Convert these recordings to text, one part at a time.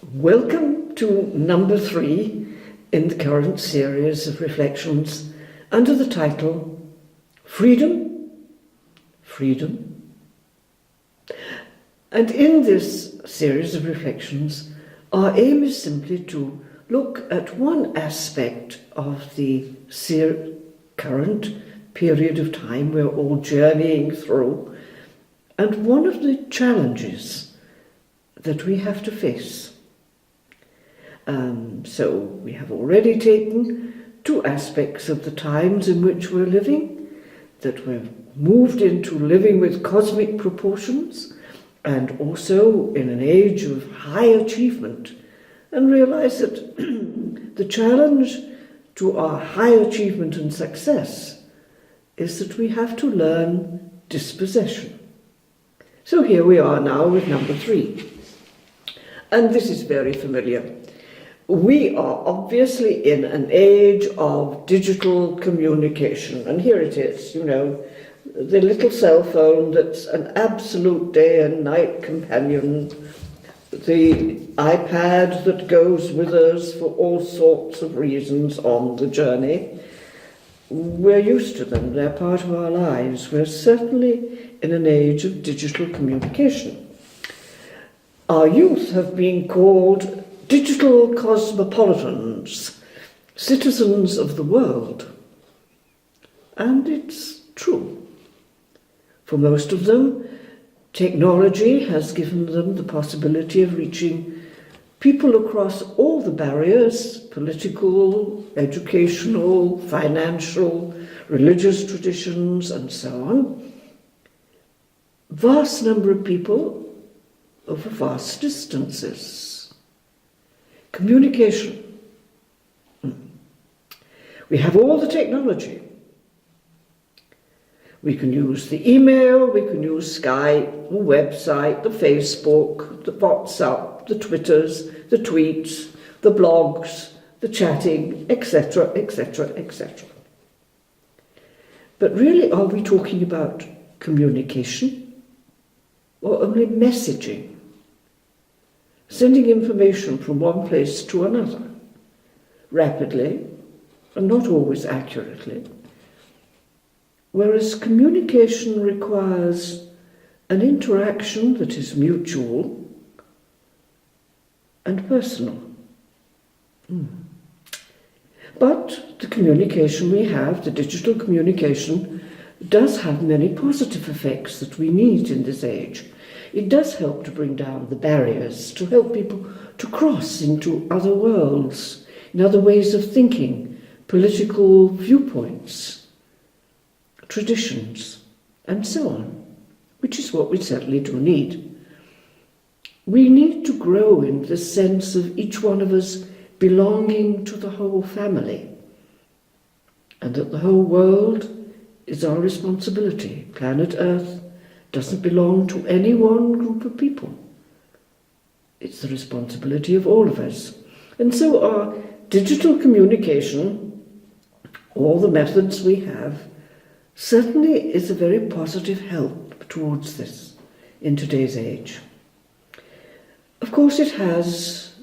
Welcome to number 3 in the current series of reflections under the title Freedom, Freedom. And in this series of reflections, our aim is simply to look at one aspect of the current period of time we're all journeying through, and one of the challenges that we have to face. So we have already taken 2 aspects of the times in which we're living, that we've moved into living with cosmic proportions and also in an age of high achievement, and realize that the challenge to our high achievement and success is that we have to learn dispossession. So here we are now with number 3. And this is very familiar. We are obviously in an age of digital communication, and here it is, the little cell phone that's an absolute day and night companion, the iPad that goes with us for all sorts of reasons on the journey. We're used to them, they're part of our lives. We're certainly in an age of digital communication. Our youth have been called digital cosmopolitans, citizens of the world. And it's true. For most of them, technology has given them the possibility of reaching people across all the barriers, political, educational, financial, religious traditions, and so on. Vast number of people over vast distances. Communication. We have all the technology. We can use the email, we can use Skype, the website, the Facebook, the WhatsApp, the Twitters, the tweets, the blogs, the chatting, etc., etc., etc. But really, are we talking about communication or only messaging? Sending information from one place to another, rapidly and not always accurately. Whereas communication requires an interaction that is mutual and personal. But the communication we have, the digital communication, does have many positive effects that we need in this age. It does help to bring down the barriers, to help people to cross into other worlds, in other ways of thinking, political viewpoints, traditions, and so on, which is what we certainly do need. We need to grow in the sense of each one of us belonging to the whole family, and that the whole world is our responsibility. Planet Earth doesn't belong to any one group of people. It's the responsibility of all of us. And so our digital communication, all the methods we have, certainly is a very positive help towards this in today's age. Of course, it has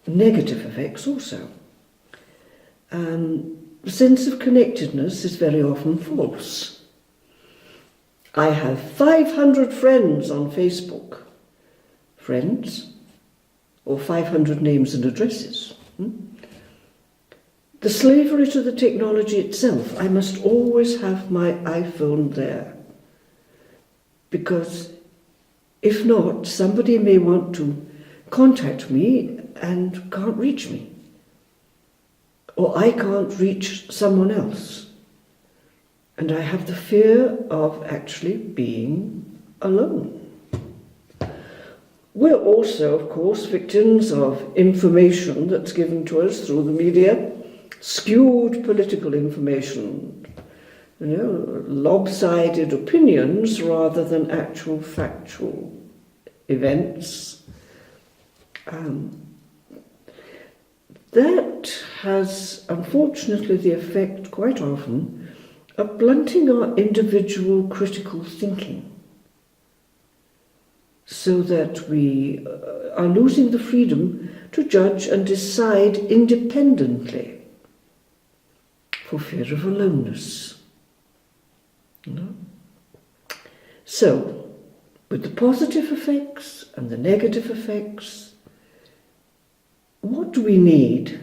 negative effects also. The sense of connectedness is very often false. I have 500 friends on Facebook. Friends? Or 500 names and addresses. The slavery to the technology itself. I must always have my iPhone there. Because if not, somebody may want to contact me and can't reach me. Or I can't reach someone else. And I have the fear of actually being alone. We're also, of course, victims of information that's given to us through the media, skewed political information, lopsided opinions rather than actual factual events. That has, unfortunately, the effect quite often of blunting our individual critical thinking. so that we are losing the freedom to judge and decide independently for fear of aloneness. You know? So, with the positive effects and the negative effects, what do we need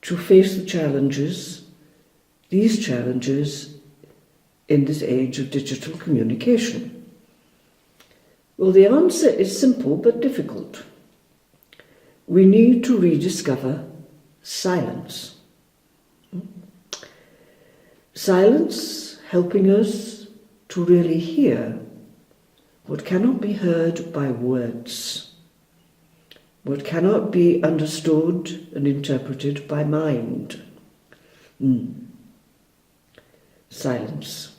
to face the challenges, these challenges, in this age of digital communication? Well, the answer is simple but difficult. We need to rediscover silence. Silence helping us to really hear what cannot be heard by words, what cannot be understood and interpreted by mind. Silence.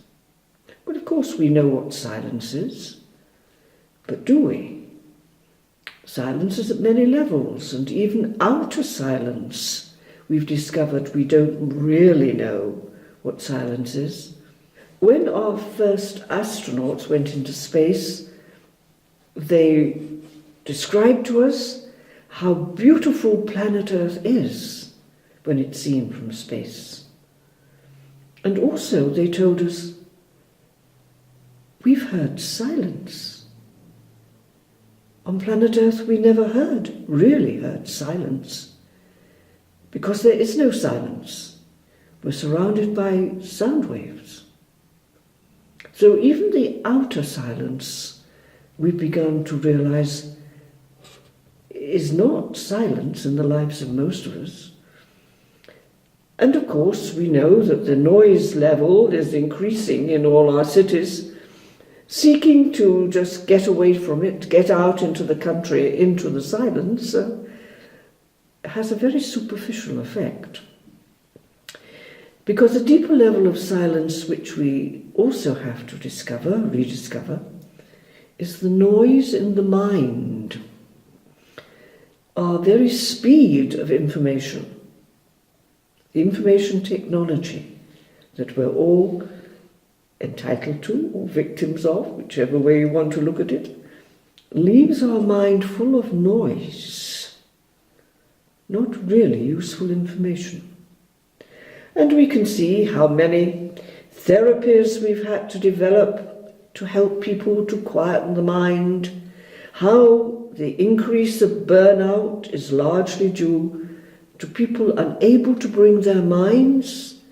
Well, of course we know what silence is, but do we? Silence is at many levels, and even outer silence, we've discovered we don't really know what silence is. When our first astronauts went into space, they described to us how beautiful planet Earth is when it's seen from space. And also they told us, we've heard silence. On planet Earth we never really heard silence, because there is no silence. We're surrounded by sound waves. So even the outer silence, we've begun to realize, is not silence in the lives of most of us. And of course we know that the noise level is increasing in all our cities, seeking to just get away from it, get out into the country, into the silence, has a very superficial effect. Because a deeper level of silence, which we also have to rediscover, is the noise in the mind, our very speed of information, the information technology that we're all entitled to or victims of, whichever way you want to look at it, leaves our mind full of noise, not really useful information. And we can see how many therapies we've had to develop to help people to quieten the mind, how the increase of burnout is largely due to people unable to bring their minds,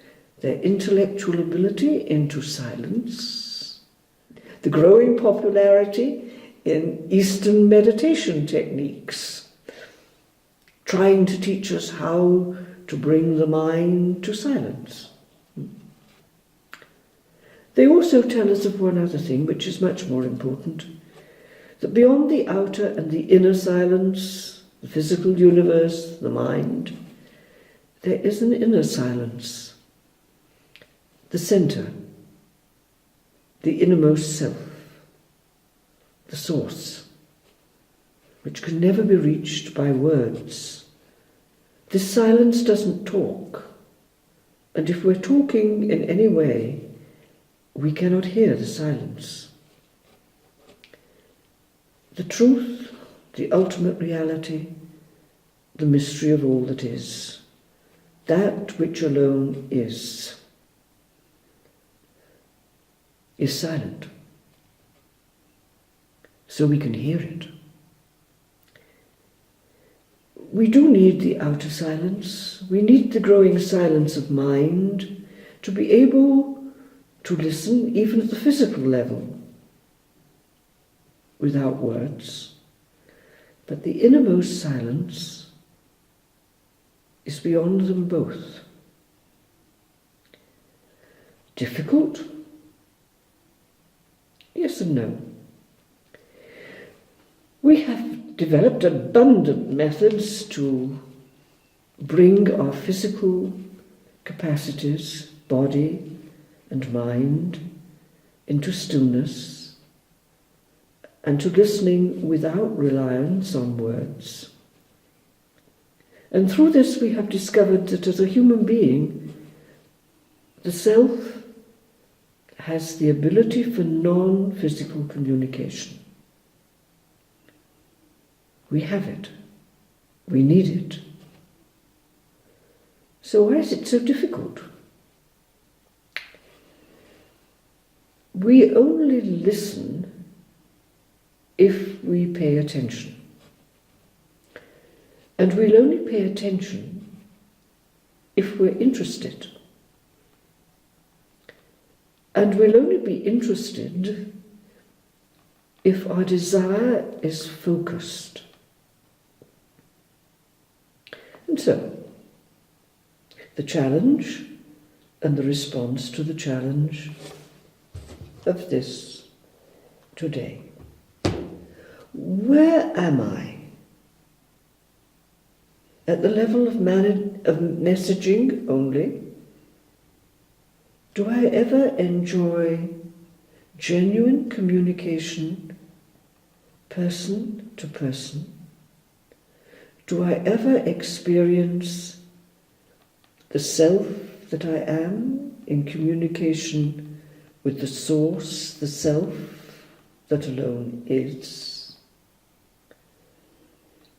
their intellectual ability into silence. The growing popularity in Eastern meditation techniques, trying to teach us how to bring the mind to silence. They also tell us of one other thing, which is much more important, that beyond the outer and the inner silence, the physical universe, the mind, there is an inner silence, the center, the innermost self, the source, which can never be reached by words. This silence doesn't talk, and if we're talking in any way, we cannot hear the silence. The truth, the ultimate reality, the mystery of all that is, that which alone is silent, so we can hear it. We do need the outer silence. We need the growing silence of mind to be able to listen even at the physical level without words. But the innermost silence is beyond them both. Difficult? Yes and no. We have developed abundant methods to bring our physical capacities, body and mind, into stillness and to listening without reliance on words. And through this we have discovered that as a human being, the self has the ability for non-physical communication. We have it. We need it. So why is it so difficult? We only listen if we pay attention. And we'll only pay attention if we're interested. And we'll only be interested if our desire is focused. And so, the challenge and the response to the challenge of this today. Where am I? At the level of messaging only? Do I ever enjoy genuine communication, person to person? Do I ever experience the self that I am in communication with the source, the self that alone is?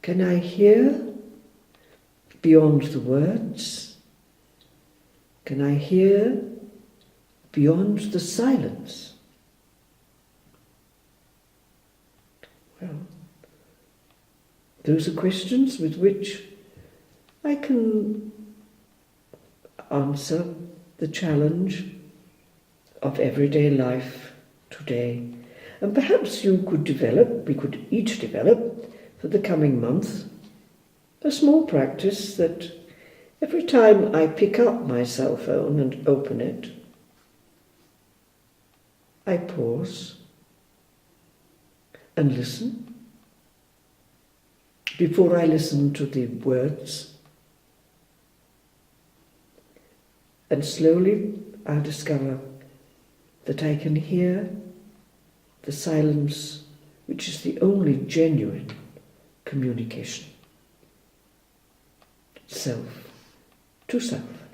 Can I hear beyond the words? Can I hear beyond the silence? Well, those are questions with which I can answer the challenge of everyday life today. And perhaps we could each develop for the coming month a small practice that every time I pick up my cell phone and open it, I pause and listen. Before I listen to the words, and slowly I'll discover that I can hear the silence, which is the only genuine communication. Self to self.